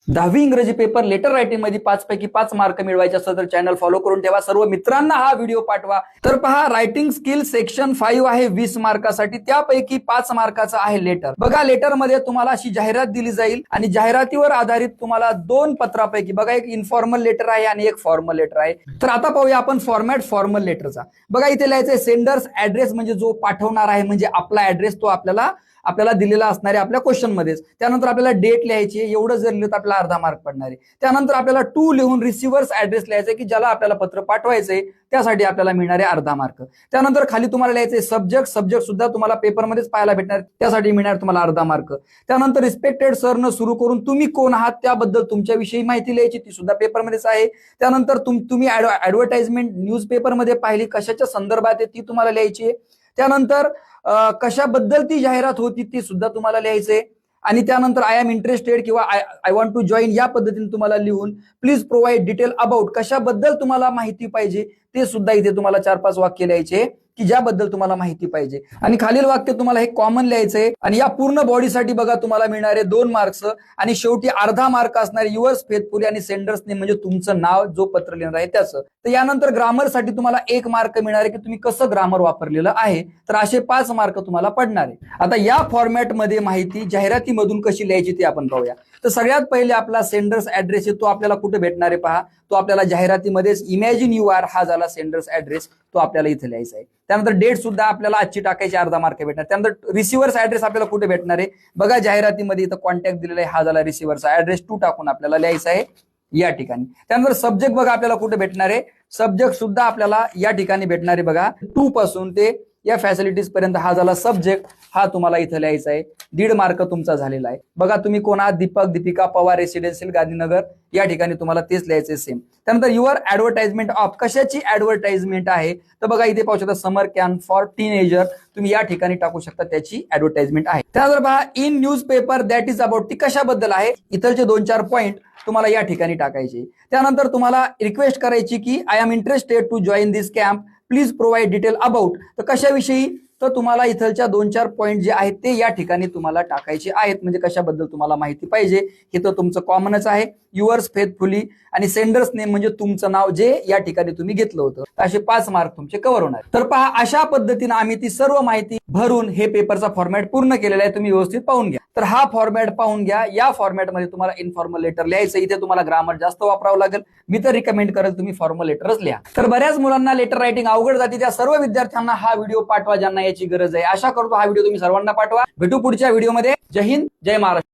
10वी इंग्रजी paper letter writing मध्ये 5 पैकी 5 मार्क मिळवायचे असतात तर चॅनल फॉलो करून ठेवा. सर्व मित्रांना हा व्हिडिओ पाठवा. तर पहा, रायटिंग स्किल सेक्शन 5 आहे 20 मार्कासाठी, त्यापैकी 5 मार्काचा आहे लेटर. बघा, लेटर मध्ये तुम्हाला अशी जाहिरात दिली जाईल आणि जाहिरातीवर आधारित तुम्हाला 2 पत्रापैकी बघा, एक इन्फॉर्मल लेटर आहे आणि एक फॉर्मल लेटर आहे. तर आता पाहूया आपण फॉर्मॅट फॉर्मल लेटरचा. बघा, इथे लिहायचंय सेंडर्स ऍड्रेस, म्हणजे जो पाठवणार आहे म्हणजे आपला ऍड्रेस तो आपल्याला दिलेला असणार आहे आपल्या क्वेश्चन मध्येच. त्यानंतर आपल्याला डेट लिहायची आहे, एवढं जर लिहिलं तर आपल्याला अर्धा मार्क पडणार आहे. त्यानंतर आपल्याला टू लिहून रिसिव्हर्स ऍड्रेस लिहायचं की ज्याला आपल्याला पत्र पाठवायचंय, त्यासाठी आपल्याला मिळणार आहे अर्धा मार्क. त्यानंतर खाली तुम्हाला लिहायचंय सब्जेक्ट सुद्धा तुम्हाला पेपरमध्येच पाहायला भेटणार, त्यासाठी मिळणार तुम्हाला अर्धा मार्क. त्यानंतर रिस्पेक्टेड सरनं सुरू करून तुम्ही कोण आहात त्याबद्दल तुमच्याविषयी माहिती लिहायची, ती सुद्धा पेपरमध्येच आहे. त्यानंतर तुम्ही ऍडव्हर्टाइजमेंट न्यूजपेपरमध्ये पाहिली, कशाच्या संदर्भात आहे ती तुम्हाला लिहायची आहे. त्यानंतर कशाबद्दल ती जाहिरात होती ती सुद्धा तुम्हाला लिहायचंय. आणि त्यानंतर आय एम इंटरेस्टेड किंवा आय वॉन्ट टू जॉईन या पद्धतीने तुम्हाला लिहून प्लीज प्रोव्हाइड डिटेल अबाउट, कशाबद्दल तुम्हाला माहिती पाहिजे ते सुद्धा इथे तुम्हाला 4-5 वाक्य लिहायचे की ज्याबद्दल तुम्हाला माहिती पाहिजे. आणि खालील वाक्य तुम्हाला हे कॉमन लिहायचंय. आणि या पूर्ण बॉडीसाठी बघा तुम्हाला मिळणारे 2 मार्क्स आणि शेवटी अर्धा मार्क असणारे युअर्स फेथफुली आणि सेंडर्स नेम, म्हणजे तुमचं नाव जो पत्र लिहिणार आहे त्याचं. तर यानंतर ग्रामरसाठी तुम्हाला 1 मार्क मिळणार आहे की तुम्ही कसं ग्रामर वापरलेलं आहे. तर असे 5 मार्क तुम्हाला पडणार आहे. आता या फॉर्मॅटमध्ये माहिती जाहिरातीमधून कशी लिहायची ते आपण पाहूया. तर सगळ्यात पहिले आपला सेंडर्स ऍड्रेस आहे, तो आपल्याला कुठे भेटणार आहे पहा, तो आपल्याला जाहिरातीमध्येच इमॅजिन यू आर हा झाला सेंडर्स ऍड्रेस, तो आपल्याला इथे लिहायचा आहे. त्यानंतर डेट सुद्धा आपल्याला आजची टाकायची, अर्धा मार्क भेटणार. त्यानंतर रिसिव्हर्स ऍड्रेस आपल्याला कुठे भेटणार आहे बघा, जाहिरातीमध्ये इथं कॉन्टॅक्ट दिलेला आहे, हा झाला रिसिव्हरचा ऍड्रेस, 2 टाकून आपल्याला लिहायचा आहे या ठिकाणी. त्यानंतर सब्जेक्ट बघा आपल्याला कुठे भेटणार आहे, सब्जेक्ट सुद्धा आपल्याला या ठिकाणी भेटणार आहे बघा, 2 पासून ते या फॅसिलिटीज पर्यंत हा झाला सब्जेक्ट, हा तुम्हाला इथं लिहायचा आहे. 1.5 मार्क तुमचा झालेला आहे. बघा, तुम्ही कोण आहात, दीपिका पवार, रेसिडेन्शियल गांधीनगर, या ठिकाणी तुम्हाला तेच लिहायचे सेम. त्यानंतर युअर ऍडव्हर्टाइजमेंट ऑफ, कशाची ऍडव्हर्टाइजमेंट आहे तर बघा इथे पाहू शकता समर कॅम्प फॉर टीनेजर, तुम्ही या ठिकाणी टाकू शकता त्याची ऍडव्हर्टाइजमेंट आहे. त्यानंतर पहा in news paper that is about, ती कशाबद्दल आहे, इथलचे 2-4 पॉईंट तुम्हाला या ठिकाणी टाकायचे. त्यानंतर तुम्हाला रिक्वेस्ट करायची की I am interested to join this camp, please provide detail about, तर कशाविषयी, तर तुम्हाला इथलच्या 2-4 पॉईंट जे आहेत ते या ठिकाणी तुम्हाला टाकायचे आहेत, म्हणजे कशाबद्दल तुम्हाला माहिती पाहिजे. हे तर तुमचं कॉमनच आहे, युअर्स फेथफुली आणि सेंडर्स नेम म्हणजे तुमचं नाव जे या ठिकाणी तुम्ही घेतलं होतं. असे 5 मार्क तुमचे कव्हर होणार. तर पहा, अशा पद्धतीने आम्ही ती सर्व माहिती भरून हे पेपरचा फॉर्मॅट पूर्ण केलेला आहे, तुम्ही व्यवस्थित पाहून घ्या. तर हा फॉर्मॅट पाहून घ्या. या फॉर्मॅटमध्ये तुम्हाला इन्फॉर्मल लेटर लिहायचं, इथे तुम्हाला ग्रामर जास्त वापरावं लागेल. मी तर रिकमेंड करेल तुम्ही फॉर्मल लेटरच लिहा. तर बऱ्याच मुलांना लेटर रायटिंग अवघड जाते, त्या सर्व विद्यार्थ्यांना हा व्हिडिओ पाठवा ज्यांना याची गरज आहे. आशा करतो हा व्हिडिओ तुम्ही सर्वांना पाठवा. भेटू पुढच्या व्हिडिओमध्ये. जय हिंद, जय महाराष्ट्र.